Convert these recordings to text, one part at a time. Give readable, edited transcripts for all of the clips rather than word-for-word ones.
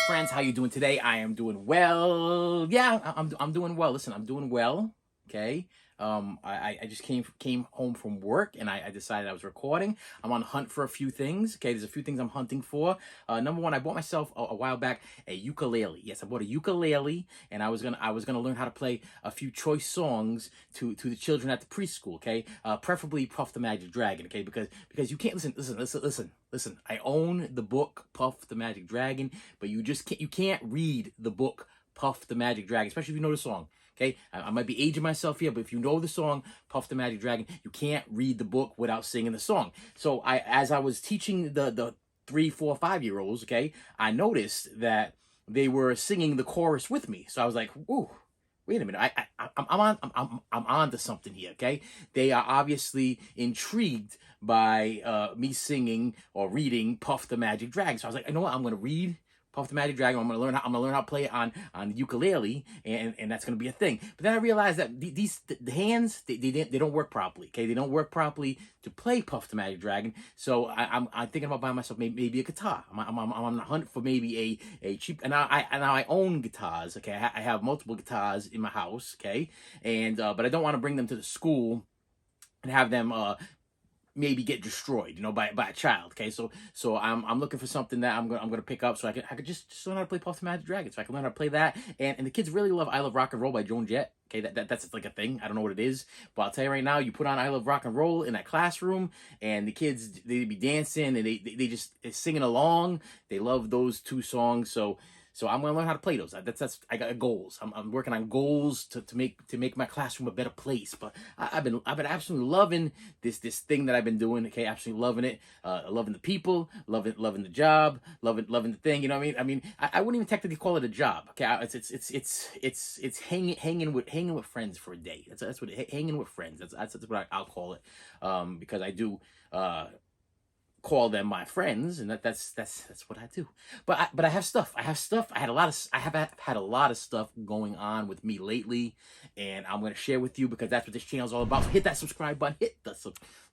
friends, how you doing today? I am doing well. Yeah, I'm doing well. Listen, I'm doing well. Okay. I just came home from work and I decided I was recording. I'm on hunt for a few things. Okay, there's a few things I'm hunting for. Number one, I bought myself a while back a ukulele. Yes, I bought a ukulele, and I was gonna learn how to play a few choice songs to the children at the preschool. Okay, preferably Puff the Magic Dragon. Okay, because you can't listen. I own the book Puff the Magic Dragon, but you can't read the book Puff the Magic Dragon, especially if you know the song. Okay, I might be aging myself here, but if you know the song Puff the Magic Dragon, you can't read the book without singing the song. So as I was teaching the 3, 4, 5 year olds, okay, I noticed that they were singing the chorus with me. So I was like, "Ooh, wait a minute! I'm on to something here." Okay, they are obviously intrigued by me singing or reading Puff the Magic Dragon. So I was like, you know what? I'm gonna read Puff the Magic Dragon. I'm gonna learn how to play it on the ukulele, and that's gonna be a thing. But then I realized that the hands they don't work properly. Okay, they don't work properly to play Puff the Magic Dragon. So I'm thinking about buying myself maybe a guitar. I'm on the hunt for maybe a cheap. And now I own guitars. Okay, I have multiple guitars in my house. Okay, and but I don't want to bring them to the school and have them maybe get destroyed, by a child. Okay, so I'm looking for something that I'm gonna pick up so I could just learn how to play Puff the Magic Dragon, so I can learn how to play that. And the kids really love I Love Rock and Roll by Joan Jett. Okay, that's like a thing. I don't know what it is, but I'll tell you right now, you put on I Love Rock and Roll in that classroom, and the kids they be dancing and they just singing along. They love those two songs. So I'm gonna learn how to play those. That's I got goals. I'm working on goals to make my classroom a better place. But I've been absolutely loving this thing that I've been doing. Okay, absolutely loving it. Loving the people, loving the job, loving the thing. You know what I mean? I wouldn't even technically call it a job. Okay, it's hanging with friends for a day. That's what hanging with friends. That's what I'll call it. Because I do call them my friends, and that's what I do. But I have stuff. I have had a lot of stuff going on with me lately, and I'm gonna share with you because that's what this channel is all about. So hit that subscribe button.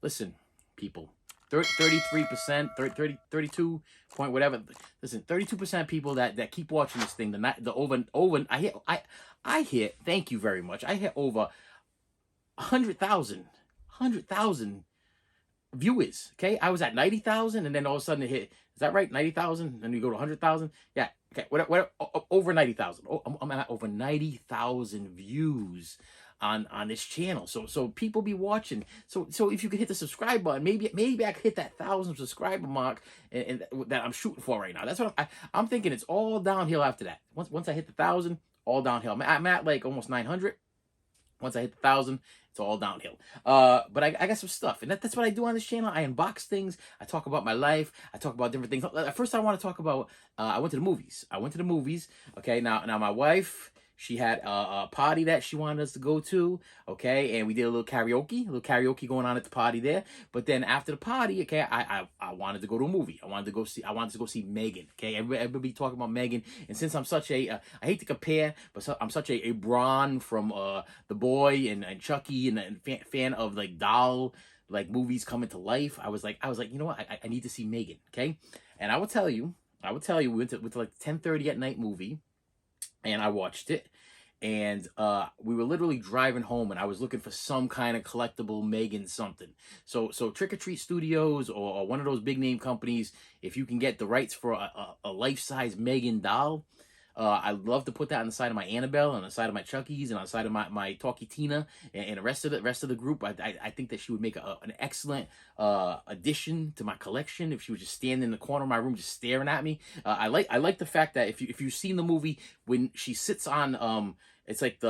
Listen, people. 33%, 32 point whatever. Listen, 32% people that keep watching this thing. The over. I hit. Thank you very much. I hit over 100,000 viewers. Okay, I was at 90,000, and then all of a sudden it hit. Is that right? 90,000, and you go to 100,000. Yeah. Okay. What? Over 90,000. I'm at over 90,000 views on this channel. So people be watching. So if you could hit the subscribe button, maybe I could hit that 1,000 subscriber mark, and that I'm shooting for right now. That's what I'm thinking. It's all downhill after that. Once I hit the 1,000, all downhill. I'm at like almost 900. Once I hit the 1,000, it's all downhill. But I got some stuff, and that's what I do on this channel. I unbox things. I talk about my life. I talk about different things. First, I want to talk about. I went to the movies. Okay, now my wife, she had a party that she wanted us to go to. Okay, and we did a little karaoke going on at the party there. But then after the party, okay, I wanted to go to a movie. I wanted to go see Megan. Okay, everybody talking about Megan, and since I'm such a I hate to compare, but I'm such a Bron from The Boy and Chucky and fan of like doll like movies coming to life. I was like, you know what? I need to see Megan. Okay, and I will tell you, we went to like 10:30 at night movie. And I watched it, and we were literally driving home, and I was looking for some kind of collectible Megan something. So Trick or Treat Studios or one of those big name companies, if you can get the rights for a life-size Megan doll, I'd love to put that on the side of my Annabelle, on the side of my Chucky's, and on the side of my Talkie Tina, and the rest of the group. I think that she would make an excellent addition to my collection if she was just standing in the corner of my room, just staring at me. I like the fact that if you've seen the movie, when she sits on it's like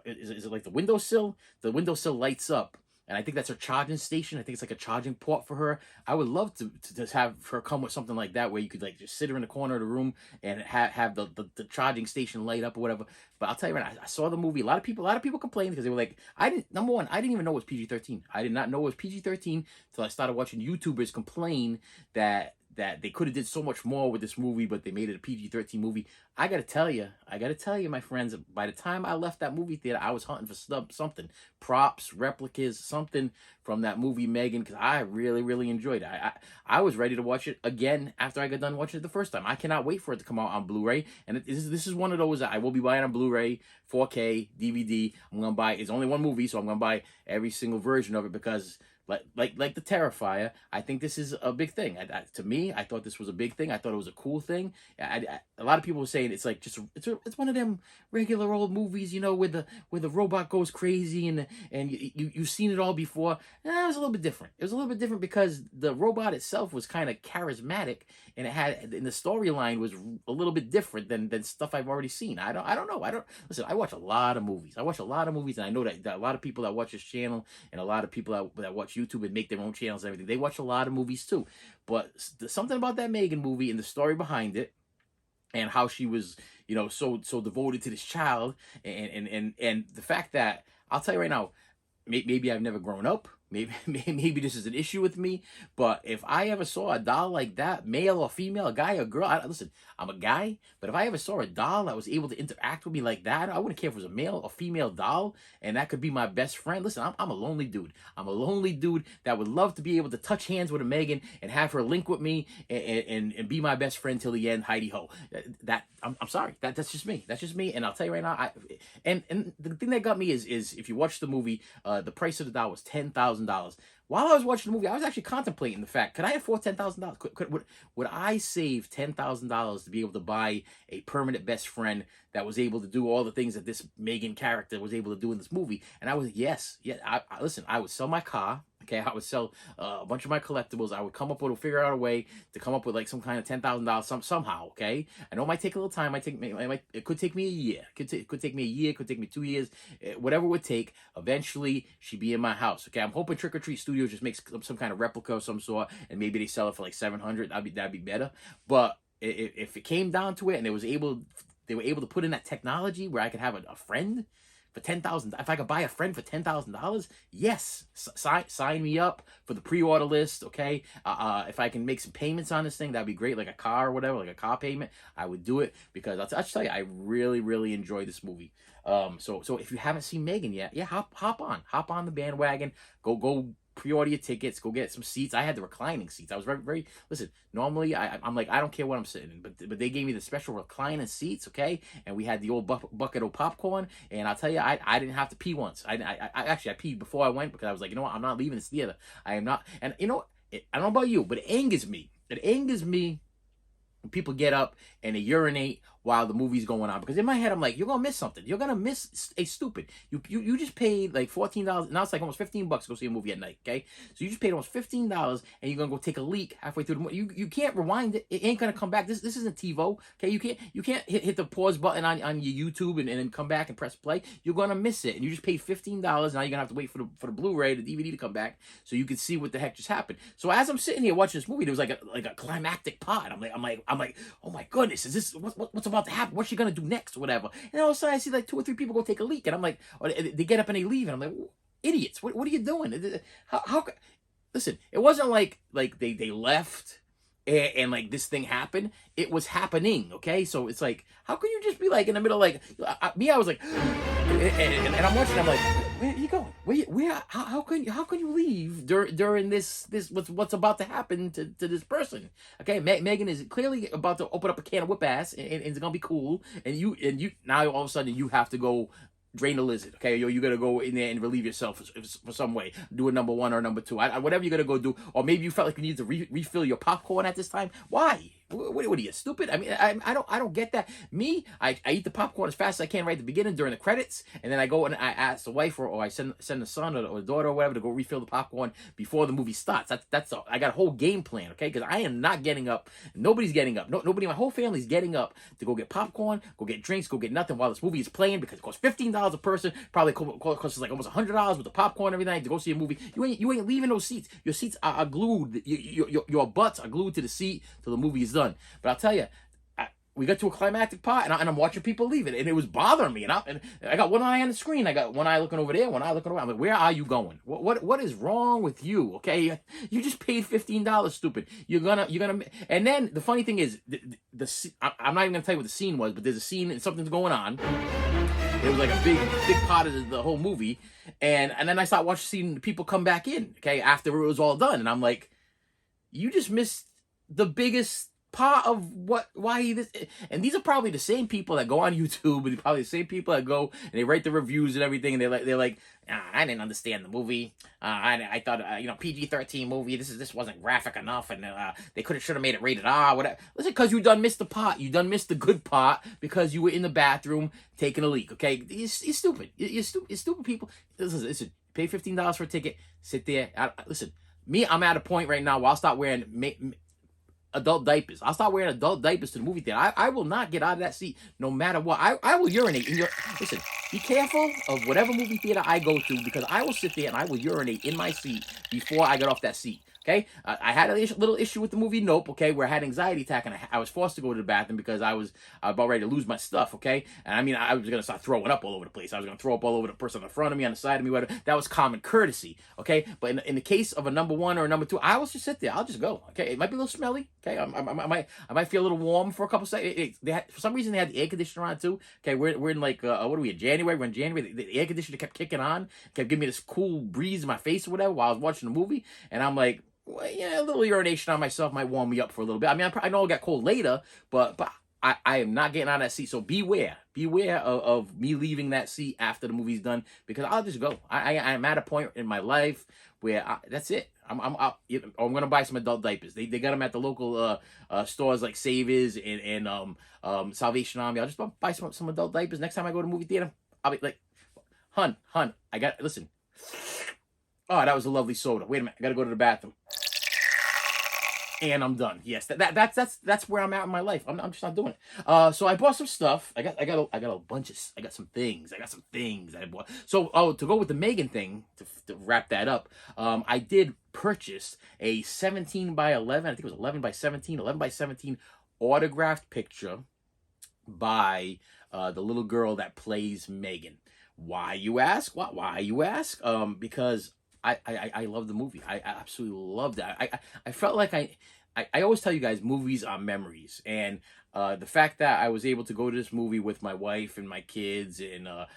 is it like the windowsill? The windowsill lights up. And I think that's her charging station. I think it's like a charging port for her. I would love to have her come with something like that, where you could like just sit her in the corner of the room and have the charging station light up or whatever. But I'll tell you right now, I saw the movie. A lot of people complained because they were like, number one, I didn't even know it was PG-13. I did not know it was PG-13 until I started watching YouTubers complain that that they could have did so much more with this movie, but they made it a PG-13 movie. I gotta tell you, my friends, by the time I left that movie theater, I was hunting for something, props, replicas, something from that movie Megan, because I really, really enjoyed it. I was ready to watch it again after I got done watching it the first time. I cannot wait for it to come out on Blu-ray, and this is one of those that I will be buying on Blu-ray, 4K, DVD. I'm gonna buy. It's only one movie, so I'm gonna buy every single version of it because. Like the Terrifier, I think this is a big thing. To me, I thought this was a big thing. I thought it was a cool thing. A lot of people were saying it's like it's one of them regular old movies, where the robot goes crazy and you've seen it all before. It was a little bit different. It was a little bit different because the robot itself was kind of charismatic and the storyline was a little bit different than stuff I've already seen. I don't know. Listen. I watch a lot of movies. And I know that a lot of people that watch this channel and a lot of people that watch YouTube and make their own channels and everything, they watch a lot of movies too. But something about that Megan movie and the story behind it, and how she was, so devoted to this child, and the fact that I'll tell you right now, maybe I've never grown up. Maybe this is an issue with me, but if I ever saw a doll like that, male or female, a guy or girl, listen, I'm a guy, but if I ever saw a doll that was able to interact with me like that, I wouldn't care if it was a male or female doll, and that could be my best friend. Listen, I'm a lonely dude. I'm a lonely dude that would love to be able to touch hands with a Megan and have her link with me and be my best friend till the end, Heidi ho. I'm sorry, that's just me. That's just me, and I'll tell you right now, and the thing that got me is if you watch the movie, the price of the doll was $10,000. While I was watching the movie, I was actually contemplating the fact: could I afford $10,000? Would I save $10,000 to be able to buy a permanent best friend that was able to do all the things that this Megan character was able to do in this movie? And I was yes. Listen, I would sell my car. Okay, I would sell a bunch of my collectibles. I would figure out a way to come up with like some kind of $10,000 somehow. Okay, I know it might take a little time. It could take me a year. It could take me a year. It could take me 2 years. Whatever it would take. Eventually, she'd be in my house. Okay, I'm hoping Trick or Treat Studios just makes some kind of replica of some sort, and maybe they sell it for like $700. That'd be better. But if it came down to it, and they were able to put in that technology where I could have a friend for $10,000. If I could buy a friend for $10,000, yes, sign me up for the pre-order list. Okay, if I can make some payments on this thing, that'd be great, like a car or whatever, like a car payment. I would do it because I'll tell you, I really, really enjoy this movie. So if you haven't seen Megan yet, yeah, hop on the bandwagon. Go pre-order your tickets, go get some seats. I had the reclining seats. I was very listen, normally I'm like, I don't care what I'm sitting in, but they gave me the special reclining seats, okay? And we had the old bucket of popcorn, and I'll tell you, I didn't have to pee once. I actually peed before I went because I was like, you know what, I'm not leaving this theater. I am not. And I don't know about you, but it angers me when people get up and they urinate while the movie's going on, because in my head I'm like, you're gonna miss something. You're gonna miss a stupid. You just paid like $14. Now it's like almost $15 to go see a movie at night. Okay, so you just paid almost $15, and you're gonna go take a leak halfway through the movie. You can't rewind it. It ain't gonna come back. This isn't TiVo. Okay, you can't hit the pause button on your YouTube and then come back and press play. You're gonna miss it, and you just paid $15. Now you're gonna have to wait for the Blu-ray, the DVD to come back so you can see what the heck just happened. So as I'm sitting here watching this movie, there was like a climactic part. I'm like, oh my goodness, is this what's about to happen? What's she gonna do next or whatever? And all of a sudden I see like 2 or 3 people go take a leak, and I'm like, or they get up and they leave, and I'm like, idiots, what are you doing? How listen, it wasn't like they left and like this thing happened. It was happening, okay? So it's like, how can you just be like in the middle, like I was like, and I'm watching, I'm like, where are you going? Where how can you leave during this what's about to happen to this person? Okay, Megan is clearly about to open up a can of whip ass, and it's gonna be cool, and you now all of a sudden you have to go drain the lizard. Okay, you gotta go in there and relieve yourself for some way. Do a number 1 or number 2. Whatever you're gonna go do. Or maybe you felt like you needed to refill your popcorn at this time. Why? What are you, stupid? I mean, I don't get that. Me, I eat the popcorn as fast as I can right at the beginning during the credits, and then I go and I ask the wife or I send the son or the daughter or whatever to go refill the popcorn before the movie starts. That's all. I got a whole game plan, okay? Because I am not getting up. Nobody's getting up. Nobody. My whole family's getting up to go get popcorn, go get drinks, go get nothing while this movie is playing, because it costs $15 a person. Probably costs like almost $100 with the popcorn every night to go see a movie. You ain't leaving those seats. Your seats are glued. Your butts are glued to the seat till the movie is done. But I'll tell you, we got to a climactic part, and I'm watching people leave it, and it was bothering me. And I got one eye on the screen, I got one eye looking over there, one eye looking over. I'm like, where are you going? What is wrong with you? Okay, you just paid $15, stupid. You're gonna. And then the funny thing is, I'm not even gonna tell you what the scene was, but there's a scene and something's going on. It was like a big part of the whole movie, and then I start seeing people come back in. Okay, after it was all done, and I'm like, you just missed the biggest part of why this. And these are probably the same people that go on YouTube, and probably the same people that go and they write the reviews and everything, and they're like, I didn't understand the movie. I thought PG-13 movie. This wasn't graphic enough, and they should have made it rated R. Whatever. Listen, because you done missed the part. You done missed the good part because you were in the bathroom taking a leak. Okay, you're stupid. You're stupid people. Listen. Pay $15 for a ticket. Sit there. Listen. Me, I'm at a point right now where I'll start wearing adult diapers. I'll start wearing adult diapers to the movie theater. I will not get out of that seat no matter what. I will urinate in your. Listen, be careful of whatever movie theater I go to, because I will sit there and I will urinate in my seat before I get off that seat. Okay, I had a little issue with the movie Nope. Okay, where I had anxiety attack and I was forced to go to the bathroom because I was about ready to lose my stuff. Okay, and I mean I was gonna start throwing up all over the place. I was gonna throw up all over the person in front of me, on the side of me, whatever. That was common courtesy. Okay, but in the case of a number one or a number two, I will just sit there. I'll just go. Okay, it might be a little smelly. Okay, I might feel a little warm for a couple seconds. For some reason they had the air conditioner on too. Okay, we're in like what are we in January? We're in January. The air conditioner kept kicking on, kept giving me this cool breeze in my face or whatever while I was watching the movie, and I'm like, well, yeah, a little urination on myself might warm me up for a little bit. I mean, I know I got cold later, but I am not getting out of that seat. So beware of me leaving that seat after the movie's done, because I'll just go. I'm at a point in my life where that's it. I'm gonna buy some adult diapers. They got them at the local stores like Savers and Salvation Army. I'll just buy some adult diapers. Next time I go to the movie theater, I'll be like, hun, listen. Oh, that was a lovely soda. Wait a minute, I gotta go to the bathroom. And I'm done. Yes, that's where I'm at in my life. I'm just not doing it. So I bought some stuff. I got a bunch of. I got some things that I bought. So to go with the Megan thing, to wrap that up, I did purchase a 17 by 11. I think it was 11 by 17 autographed picture by the little girl that plays Megan. Why, you ask? Why, you ask? Because I love the movie. I absolutely loved it. I felt like I always tell you guys, movies are memories, and the fact that I was able to go to this movie with my wife and my kids and a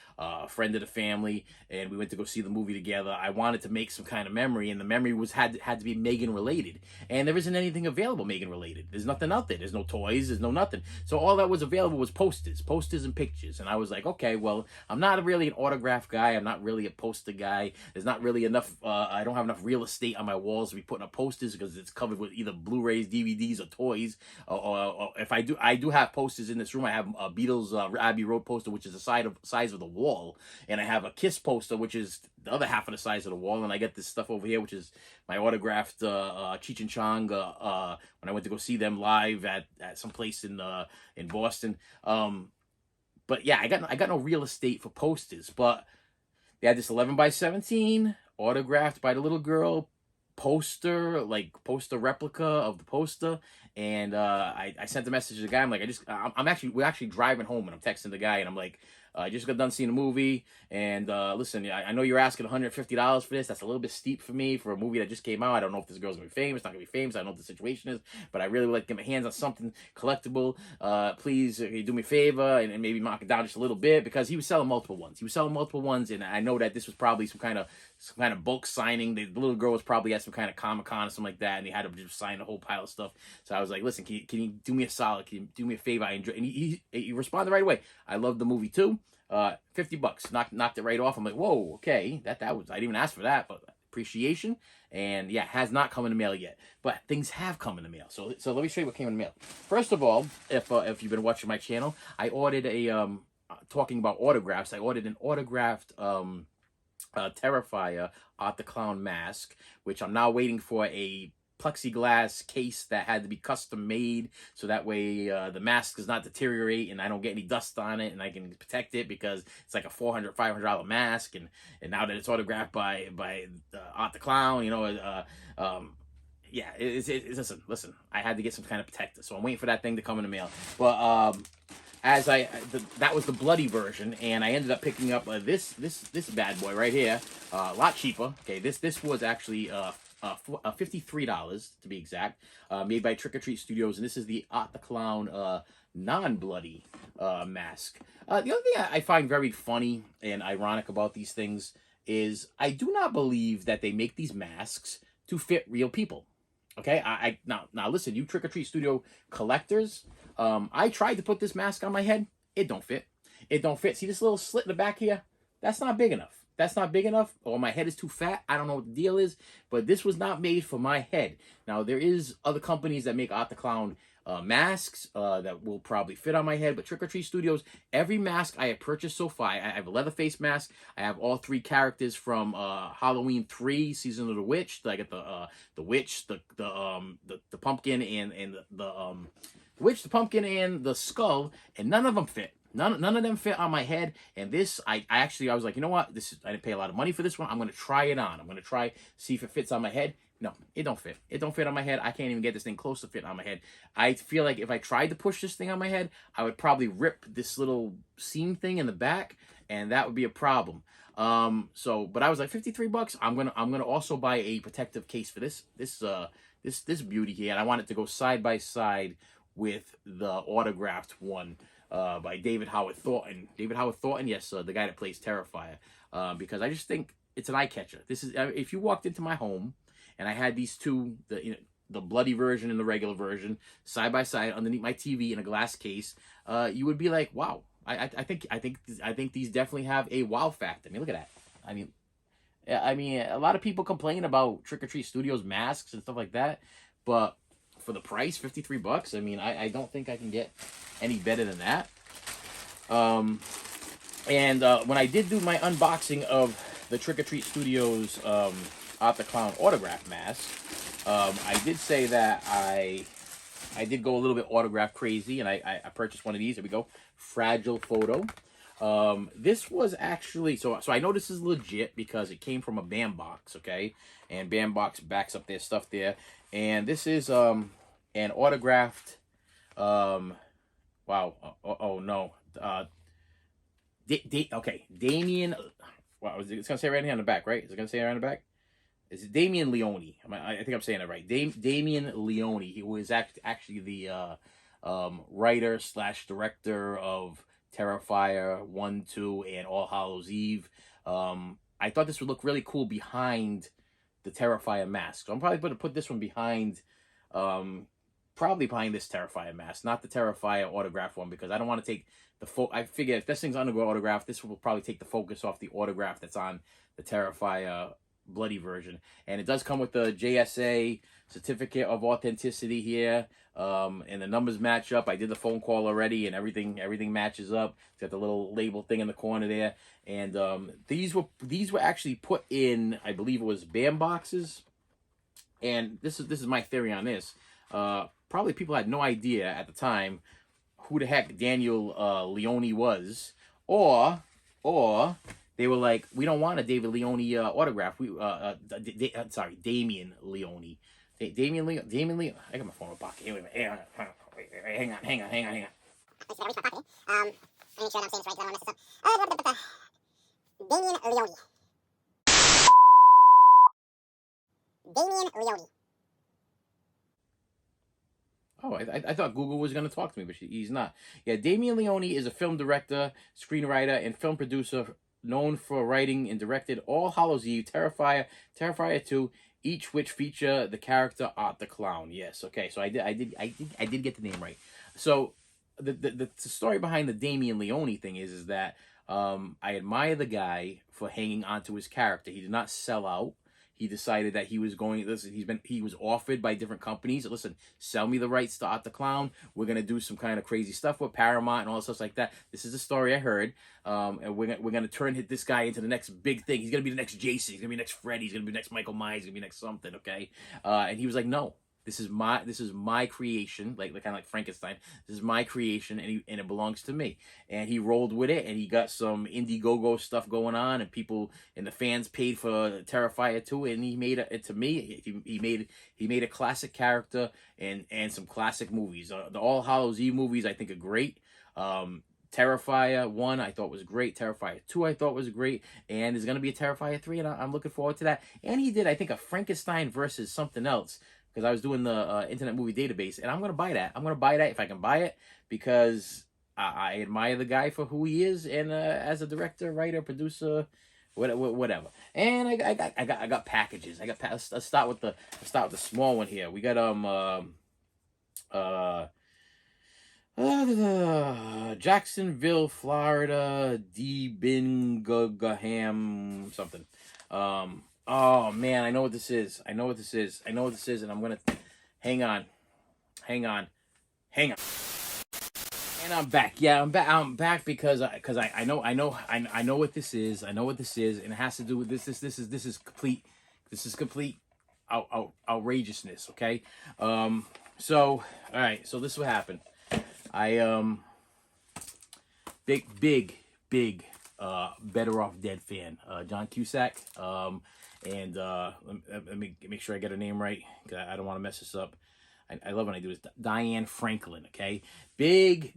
friend of the family, and we went to go see the movie together. I wanted to make some kind of memory, and the memory had to be Megan related, and there isn't anything available Megan related. There's nothing out there. There's no toys. There's no nothing. So all that was available was posters and pictures. And I was like, okay, well, I'm not really an autograph guy. I'm not really a poster guy. There's not really enough. I don't have enough real estate on my walls to be putting up posters because it's covered with either Blu-rays, DVDs, or toys. Or if I do have posters in this room. I have a Beatles Abbey Road poster, which is the size of the wall, and I have a Kiss poster, which is the other half of the size of the wall, and I get this stuff over here, which is my autographed Cheech and Chong when I went to go see them live at some place in Boston. But yeah, I got no real estate for posters, but they had this 11 by 17 autographed by the little girl poster replica of the poster, and I sent a message to the guy. I'm like, we're actually driving home, and I'm texting the guy, and I'm like, I just got done seeing a movie, and listen, I know you're asking $150 for this. That's a little bit steep for me for a movie that just came out. I don't know if this girl's gonna be famous, not gonna be famous. I don't know what the situation is, but I really would like to get my hands on something collectible. Please, can you do me a favor and maybe knock it down just a little bit, because he was selling multiple ones. And I know that this was probably some kind of bulk signing. The little girl was probably at some kind of Comic-Con or something like that, and they had to just sign a whole pile of stuff. So I was like, listen, can you do me a solid? Can you do me a favor? I enjoy. And he responded right away. I love the movie too. $50, knocked it right off. I'm like, whoa, okay, that was, I didn't even ask for that, but appreciation. And yeah, has not come in the mail yet, but things have come in the mail. So let me show you what came in the mail. First of all, if you've been watching my channel, I ordered talking about autographs, I ordered an autographed Terrifier Art the Clown mask, which I'm now waiting for a plexiglass case that had to be custom made, so that way the mask does not deteriorate and I don't get any dust on it, and I can protect it, because it's like a $400-$500 mask, and now that it's autographed by Art the Clown, yeah, listen. I had to get some kind of protector, so I'm waiting for that thing to come in the mail. But that was the bloody version, and I ended up picking up this bad boy right here, a lot cheaper. Okay, this was actually $53 to be exact, made by Trick or Treat Studios, and this is the Art the Clown non-bloody mask. The other thing I find very funny and ironic about these things is I do not believe that they make these masks to fit real people. Okay, now listen, you Trick or Treat Studio collectors. I tried to put this mask on my head. It don't fit. It don't fit. See this little slit in the back here? That's not big enough. That's not big enough. Or my head is too fat. I don't know what the deal is. But this was not made for my head. Now, there is other companies that make Art the Clown masks that will probably fit on my head. But Trick or Treat Studios, every mask I have purchased so far, I have a Leatherface mask. I have all three characters from Halloween 3, Season of the Witch. I get the witch, the pumpkin, and the witch, the pumpkin, and the skull, and none of them fit. None of them fit on my head. And this, I was like, you know what? I didn't pay a lot of money for this one. I'm gonna try it on. I'm gonna try see if it fits on my head. No, it don't fit. It don't fit on my head. I can't even get this thing close to fit on my head. I feel like if I tried to push this thing on my head, I would probably rip this little seam thing in the back, and that would be a problem. But I was like, $53. I'm gonna also buy a protective case for this beauty here, and I want it to go side by side with the autographed one by David Howard Thornton. David Howard Thornton, yes, the guy that plays Terrifier. Because I just think it's an eye catcher. This is if you walked into my home and I had these two, the bloody version and the regular version, side by side underneath my TV in a glass case, you would be like, wow. I think these definitely have a wow factor. I mean, look at that. I mean, a lot of people complain about Trick or Treat Studios masks and stuff like that, but for the price, $53, I mean, I don't think I can get any better than that. When I did do my unboxing of the Trick or Treat Studios Art the Clown autograph mask, I did say that I did go a little bit autograph crazy, and I purchased one of these. Here we go, Fragile Photo. This was actually, so I know this is legit because it came from a Bambox, okay? And Bambox backs up their stuff there. And this is an autographed, wow, oh no, okay, Damien, wow, it's gonna say right here on the back, right? Is it gonna say right on the back? Is it Damien Leone? I think I'm saying it right. Damien Leone. He was actually the writer / director of Terrifier 1, 2, and All Hallows Eve. I thought this would look really cool behind the Terrifier mask. So I'm probably going to put this one behind, probably behind this Terrifier mask, not the Terrifier autograph one, because I don't want to take the I figure if this thing's on the autograph, this will probably take the focus off the autograph that's on the Terrifier bloody version. And it does come with the JSA certificate of authenticity here, and the numbers match up. I did the phone call already, and everything matches up. It's got the little label thing in the corner there. And these were actually put in, I believe it was BAM boxes. And this is my theory on this. Probably people had no idea at the time who the heck Daniel Leone was, or they were like, we don't want a David Leone autograph. Sorry, Damien Leone. Damien Leone. I got my phone in my pocket. Wait a minute. Hang on. I reach my pocket. Let me make sure that I'm saying this right, because I don't want to mess this up. Damien Leone. Damien Leone. Oh, I thought Google was going to talk to me, but he's not. Yeah, Damien Leone is a film director, screenwriter, and film producer known for writing and directed All Hallows Eve, Terrifier 2, each which feature the character Art the Clown. Yes, okay, so I did get the name right. So the story behind the Damien Leone thing is that I admire the guy for hanging on to his character. He did not sell out. He decided that he was going. Listen, he was offered by different companies. Listen, sell me the rights to Art the Clown. We're gonna do some kind of crazy stuff with Paramount and all stuff like that. This is the story I heard, and we're gonna turn this guy into the next big thing. He's gonna be the next Jason. He's gonna be the next Freddy. He's gonna be the next Michael Myers. He's gonna be next something. Okay, and he was like, no. This is my creation, like kind of like Frankenstein. This is my creation, and it belongs to me. And he rolled with it, and he got some Indiegogo stuff going on, and people and the fans paid for Terrifier 2, and he made it to me. He made a classic character and some classic movies. The All Hallows Eve movies I think are great. Terrifier 1 I thought was great. Terrifier 2 I thought was great. And there's going to be a Terrifier 3, and I'm looking forward to that. And he did, I think, a Frankenstein versus something else, because I was doing the Internet Movie Database, and I'm going to buy that. I'm going to buy that if I can buy it, because I admire the guy for who he is, and as a director, writer, producer, whatever. And I got packages. Let's start with the small one here. We got Jacksonville, Florida, D. Bingham something. Oh man, I know what this is. And I'm gonna hang on. And I'm back. Yeah, I'm back because I know what this is. And it has to do with this is complete. This is complete outrageousness. Okay. So all right. So this is what happened. I big Better Off Dead fan, John Cusack, and let me make sure I get her name right, because I don't want to mess this up. I love when I do this. Diane Franklin, okay? Big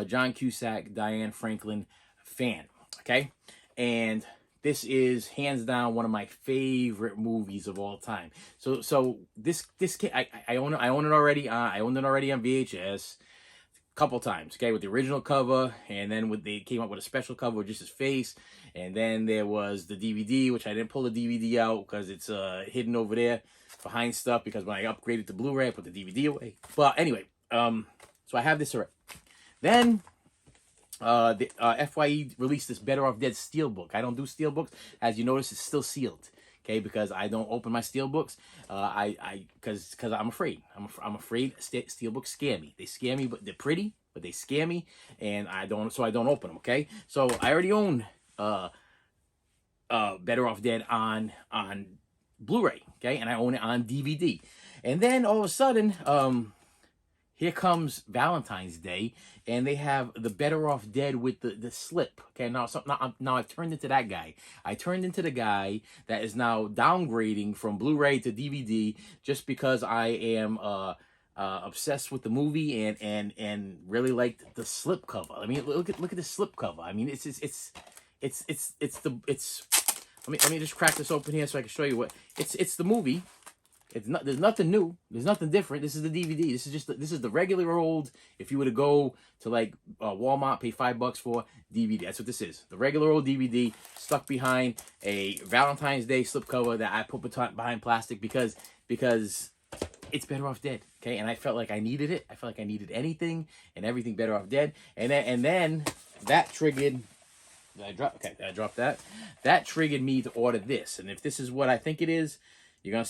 John Cusack, Diane Franklin fan, okay? And this is hands down one of my favorite movies of all time. So this I own it already. I owned it already on VHS a couple times, okay, with the original cover, and then they came up with a special cover with just his face, and then there was the DVD, which I didn't pull the DVD out because it's hidden over there behind stuff, because when I upgraded to Blu-ray I put the DVD away. But anyway, so I have this already. Then the FYE released this Better Off Dead Steelbook. I don't do Steelbooks. As you notice, it's still sealed. Okay, because I don't open my Steelbooks. Because I'm afraid. I'm afraid Steelbooks scare me. They scare me, but they're pretty, but they scare me, and I don't open them. Okay, so I already own Better Off Dead on Blu-ray. Okay, and I own it on DVD. And then all of a sudden, here comes Valentine's Day, and they have the Better Off Dead with the slip. Okay, now I've turned into that guy. I turned into the guy that is now downgrading from Blu-ray to DVD just because I am obsessed with the movie and really liked the slip cover. I mean, look at the slip cover. I mean, let me just crack this open here so I can show you what it's the movie. There's nothing new. There's nothing different. This is the DVD. This is the regular old. If you were to go to like Walmart, pay $5 for DVD. That's what this is. The regular old DVD stuck behind a Valentine's Day slipcover that I put behind plastic because it's Better Off Dead. Okay, and I felt like I needed it. I felt like I needed anything and everything Better Off Dead. And then that triggered. Did I drop that? That triggered me to order this. And if this is what I think it is, you're gonna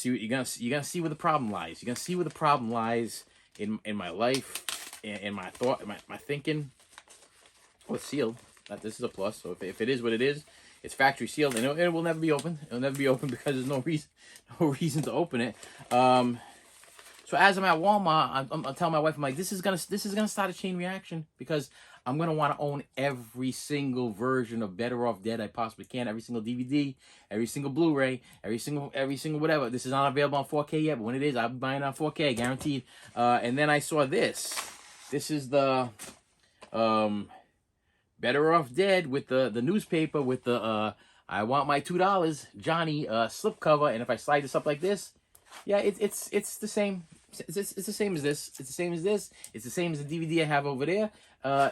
see where the problem lies. You're gonna see where the problem lies in my life, in my thought, in my thinking. Oh, it's sealed. This is a plus. So if it is what it is, it's factory sealed, and it will never be open. It'll never be open because there's no reason to open it. So as I'm at Walmart, I'm telling my wife, I'm like, this is gonna start a chain reaction, because I'm gonna want to own every single version of Better Off Dead I possibly can, every single DVD, every single Blu-ray, every single whatever. This is not available on 4K yet, but when it is, I'll be buying it on 4K, guaranteed. And then I saw this. This is the Better Off Dead with the newspaper with the I want my $2 Johnny slipcover, and if I slide this up like this, yeah, it's the same. It's the same as this. It's the same as this. It's the same as the DVD I have over there.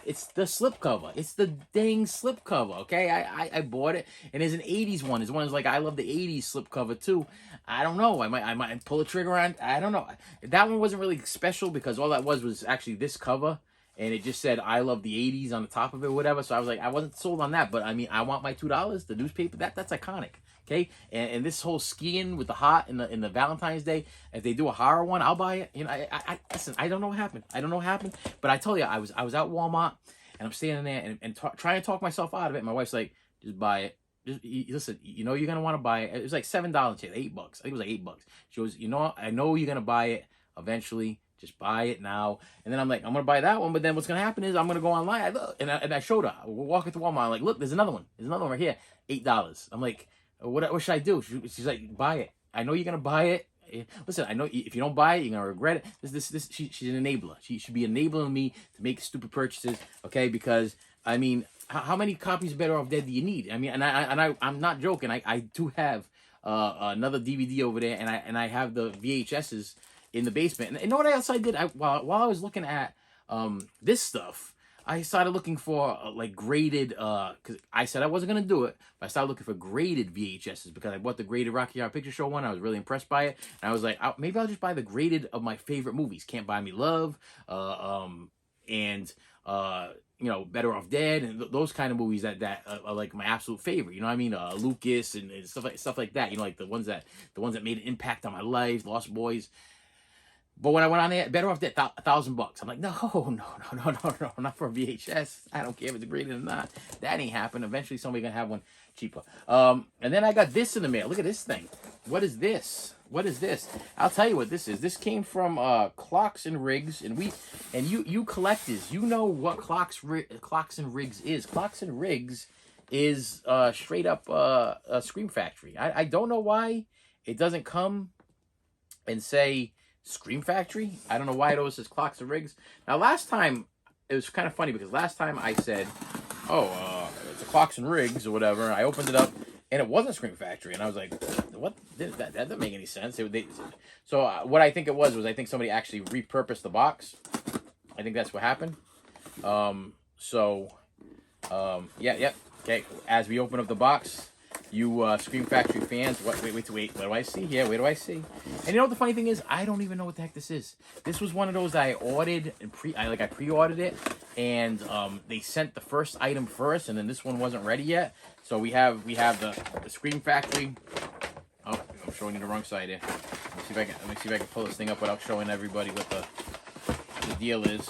It's the slipcover. It's the dang slipcover. Okay, I bought it, and there's an '80s one. There's one that's like I love the '80s slipcover too. I don't know. I might pull a trigger on. I don't know. That one wasn't really special because all that was actually this cover, and it just said I love the '80s on the top of it, whatever. So I was like, I wasn't sold on that, but I mean, I want my $2. The newspaper, that's iconic. Okay, and this whole skiing with the hot in the Valentine's Day, if they do a horror one, I'll buy it. You know, I listen. I don't know what happened. But I told you, I was at Walmart, and I'm standing there and trying to talk myself out of it. My wife's like, just buy it. listen, you know you're gonna want to buy it. It was like $7, $8. I think it was like $8. She goes, you know, I know you're gonna buy it eventually. Just buy it now. And then I'm like, I'm gonna buy that one, but then what's gonna happen is I'm gonna go online. I look, and I showed her. We're walking to Walmart. I'm like, look, there's another one. There's another one right here, $8. I'm like, what should I do? She's like, buy it. I know you're gonna buy it. Listen, I know if you don't buy it, you're gonna regret it. She's an enabler. She should be enabling me to make stupid purchases, okay? Because I mean, how many copies of Better Off Dead do you need? I mean, I'm not joking. I do have another DVD over there, and I have the VHSs in the basement. And you know what else I did? While I was looking at this stuff, I started looking for like graded, because I said I wasn't gonna do it, but I started looking for graded VHSs because I bought the graded Rocky Horror Picture Show one. I was really impressed by it, and I was like, maybe I'll just buy the graded of my favorite movies. Can't Buy Me Love, and you know, Better Off Dead, and those kind of movies that are like my absolute favorite. You know what I mean? Lucas and stuff like that. You know, like the ones that made an impact on my life, Lost Boys. But when I went on there, Better Off Dead, $1,000. I'm like, no, not for a VHS. I don't care if it's graded or not. That ain't happen. Eventually, somebody's gonna have one cheaper. And then I got this in the mail. Look at this thing. What is this? What is this? I'll tell you what this is. This came from Clocks and Rigs, and you collectors, you know what Clocks and Rigs is. Clocks and Rigs is straight up a Scream Factory. I don't know why it doesn't come and say Scream Factory. I don't know why it always says Clocks and Rigs. Now, last time, it was kind of funny because last time I said, it's a Clocks and Rigs or whatever. I opened it up and it wasn't Scream Factory. And I was like, what? That doesn't make any sense. So what I think it was I think somebody actually repurposed the box. I think that's what happened. Yeah. Okay, as we open up the box, you Scream Factory fans, wait, what do I see here? Where do I see? And you know what the funny thing is? I don't even know what the heck this is. This was one of those that I ordered and I pre-ordered it, and they sent the first item first, and then this one wasn't ready yet. So we have the Scream Factory. Oh, I'm showing you the wrong side here. Let me see if I can pull this thing up without showing everybody what the deal is.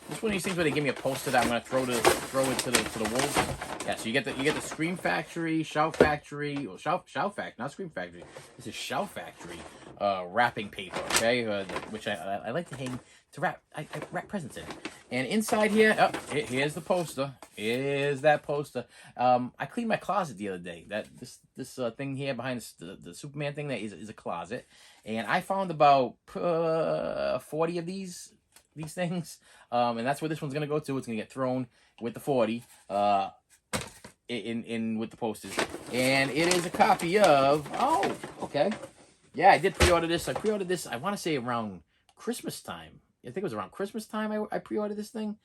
This is one of these things where they give me a poster that I'm gonna throw it to the wolves. Yeah, so you get the Scream Factory, Shout Factory, or Shout Factory, not Scream Factory. This is Shout Factory wrapping paper, okay? Which I like to hang to wrap presents in. And inside here, here's the poster. Here's that poster. I cleaned my closet the other day. This thing here behind the Superman thing that is a closet, and I found about 40 of these things, and that's where this one's gonna go to. It's gonna get thrown with the 40 in with the posters, and it is a copy of okay, yeah, I did pre-order this. I pre-ordered this, I want to say around Christmas time. I think it was around Christmas time I pre-ordered this thing,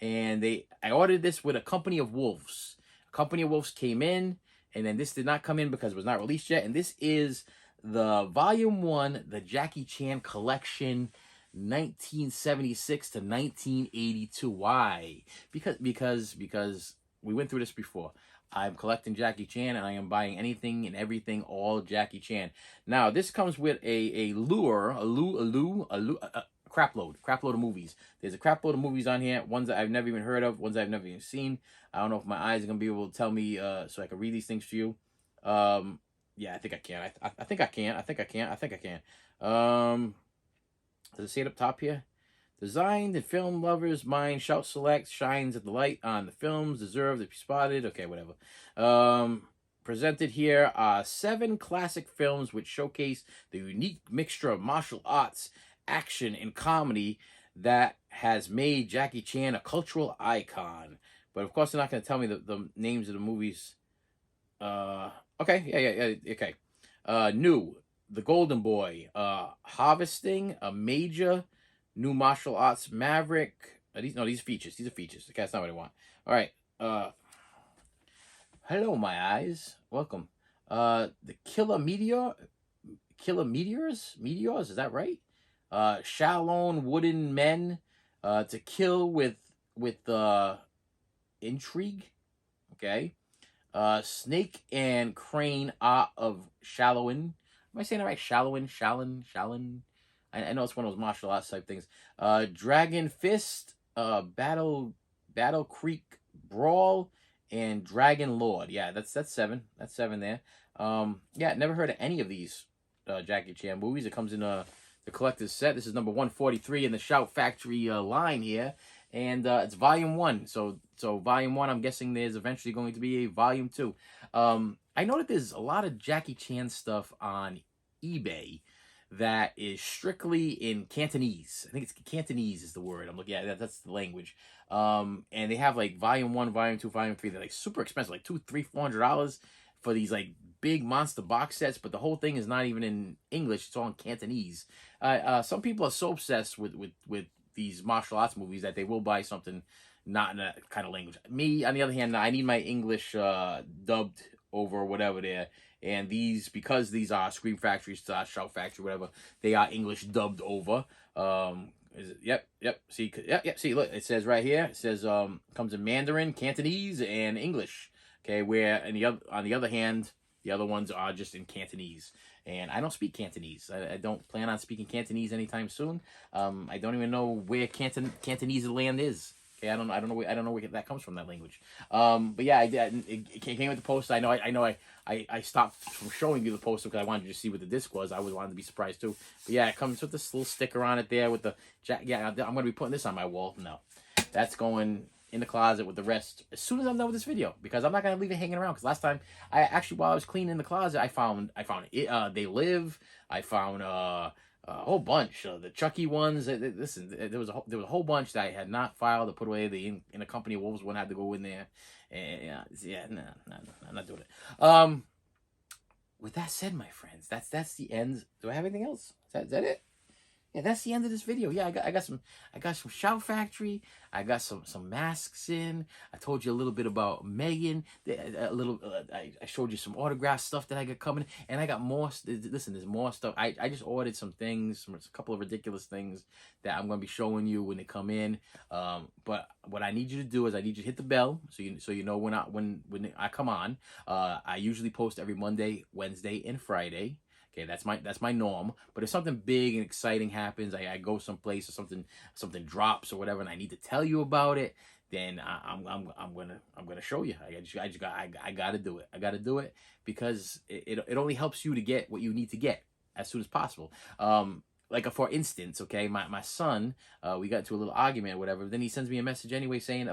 and I ordered this with a Company of Wolves. A Company of Wolves came in, and then this did not come in because it was not released yet, and this is the Volume 1, the Jackie Chan Collection, 1976 to 1982. Why? Because we went through this before. I'm collecting Jackie Chan, and I am buying anything and everything, all Jackie Chan. Now, this comes with a crap load of movies. There's a crap load of movies on here, ones that I've never even heard of, ones I've never even seen. I don't know if my eyes are going to be able to tell me so I can read these things to you. Yeah, I think I can. I think I can. Does it say it up top here? Designed in film lovers' mind, Shout Select shines at the light on the films deserve to be spotted. Okay, whatever. Presented here are 7 classic films which showcase the unique mixture of martial arts, action, and comedy that has made Jackie Chan a cultural icon. But of course, they're not going to tell me the names of the movies. Okay, yeah, okay. New, The Golden Boy, Harvesting, A Major, New Martial Arts Maverick. These are features. These are features. Okay, that's not what I want. All right. Hello, my eyes. Welcome. The Killer Meteors. Is that right? Shalom Wooden Men. To Kill with Intrigue. Okay. Snake and Crane Art of Shallowin. Am I saying it right? Shallon. I know it's one of those martial arts type things. Dragon Fist, Battle Creek Brawl, and Dragon Lord. Yeah, that's 7. That's 7 there. Yeah, never heard of any of these Jackie Chan movies. It comes in the collector's set. This is number 143 in the Shout Factory line here, and it's volume 1. So volume 1. I'm guessing there's eventually going to be a volume 2. I know that there's a lot of Jackie Chan stuff on eBay that is strictly in Cantonese. I think it's Cantonese is the word I'm looking at. That's the language. And they have like volume 1, volume 2, volume 3. They're like super expensive, like $200, $300, $400 for these like big monster box sets. But the whole thing is not even in English. It's all in Cantonese. Some people are so obsessed with these martial arts movies that they will buy something not in that kind of language. Me, on the other hand, I need my English dubbed over or whatever there. And these, because these are Scream Factory, Shout Factory, whatever, they are English dubbed over. Is it? Yep. See, yep. See, look, it says right here. It says comes in Mandarin, Cantonese, and English. Okay, where on the other hand, the other ones are just in Cantonese. And I don't speak Cantonese. I don't plan on speaking Cantonese anytime soon. I don't even know where Cantonese land is. Okay, I don't know where that comes from, that language. But yeah, it came with the post. I know I stopped from showing you the poster because I wanted you to see what the disc was. I always wanted to be surprised too. But yeah, it comes with this little sticker on it there with the yeah. I'm gonna be putting this on my wall. No, that's going in the closet with the rest as soon as I'm done with this video, because I'm not gonna leave it hanging around. Because last time while I was cleaning the closet, I found it. They Live. I found a whole bunch. The Chucky ones. Listen, there was a whole bunch that I had not filed or put away. The in a company Wolves one had to go in there. And no, I'm not doing it. With that said, my friends, that's the end. Do I have anything else? Is that it? Yeah, that's the end of this video. Yeah, I got some Shout Factory. I got some masks in. I told you a little bit about Megan. I showed you some autograph stuff that I got coming, and I got more. Listen, there's more stuff. I just ordered some things, a couple of ridiculous things that I'm gonna be showing you when they come in. But what I need you to do is I need you to hit the bell so you know when I come on. I usually post every Monday, Wednesday, and Friday. Okay, that's my norm. But if something big and exciting happens, I go someplace or something drops or whatever, and I need to tell you about it, then I'm gonna show you. I gotta do it. I gotta do it because it only helps you to get what you need to get as soon as possible. Like for instance, okay, my son, we got into a little argument or whatever. Then he sends me a message anyway saying,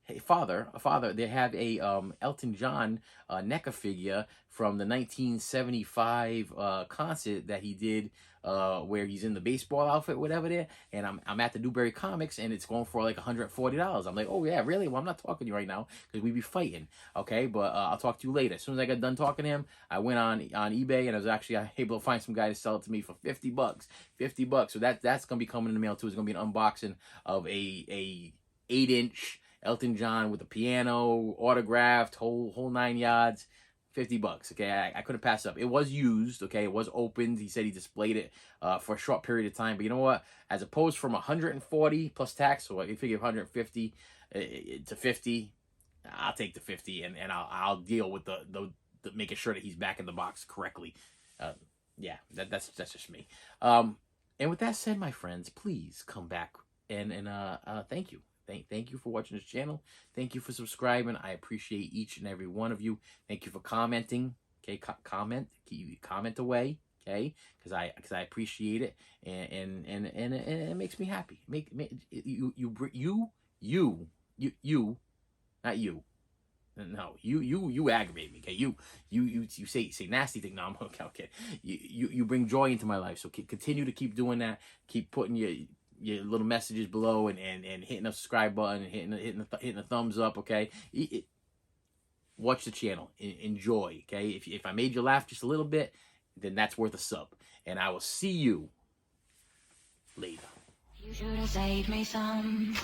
hey, father, they have a Elton John NECA figure from the 1975 concert that he did, where he's in the baseball outfit, whatever there. And I'm at the Newberry Comics, and it's going for like $140. I'm like, oh yeah, really? Well, I'm not talking to you right now because we be fighting, okay? But I'll talk to you later. As soon as I got done talking to him, I went on eBay, and I was actually able to find some guy to sell it to me for $50. $50. So that's gonna be coming in the mail too. It's gonna be an unboxing of a 8-inch Elton John with a piano, autographed, whole 9 yards. $50. Okay, I couldn't pass it up. It was used. Okay, it was opened. He said he displayed it for a short period of time. But you know what? As opposed from 140 plus tax, so you figure 150 to 50, I'll take the 50, and I'll deal with the making sure that he's back in the box correctly. Yeah, that's just me. And with that said, my friends, please come back and thank you. Thank you for watching this channel. Thank you for subscribing. I appreciate each and every one of you. Thank you for commenting. Okay, comment away. Okay, because I appreciate it, and it makes me happy. You, not you. No, you aggravate me. Okay, you say nasty things. No, I'm okay. You bring joy into my life. So continue to keep doing that. Keep putting your little messages below and hitting the subscribe button and hitting the thumbs up. Okay, watch the channel, enjoy. Okay, if I made you laugh just a little bit, then that's worth a sub. And I will see you later. You should have saved me some.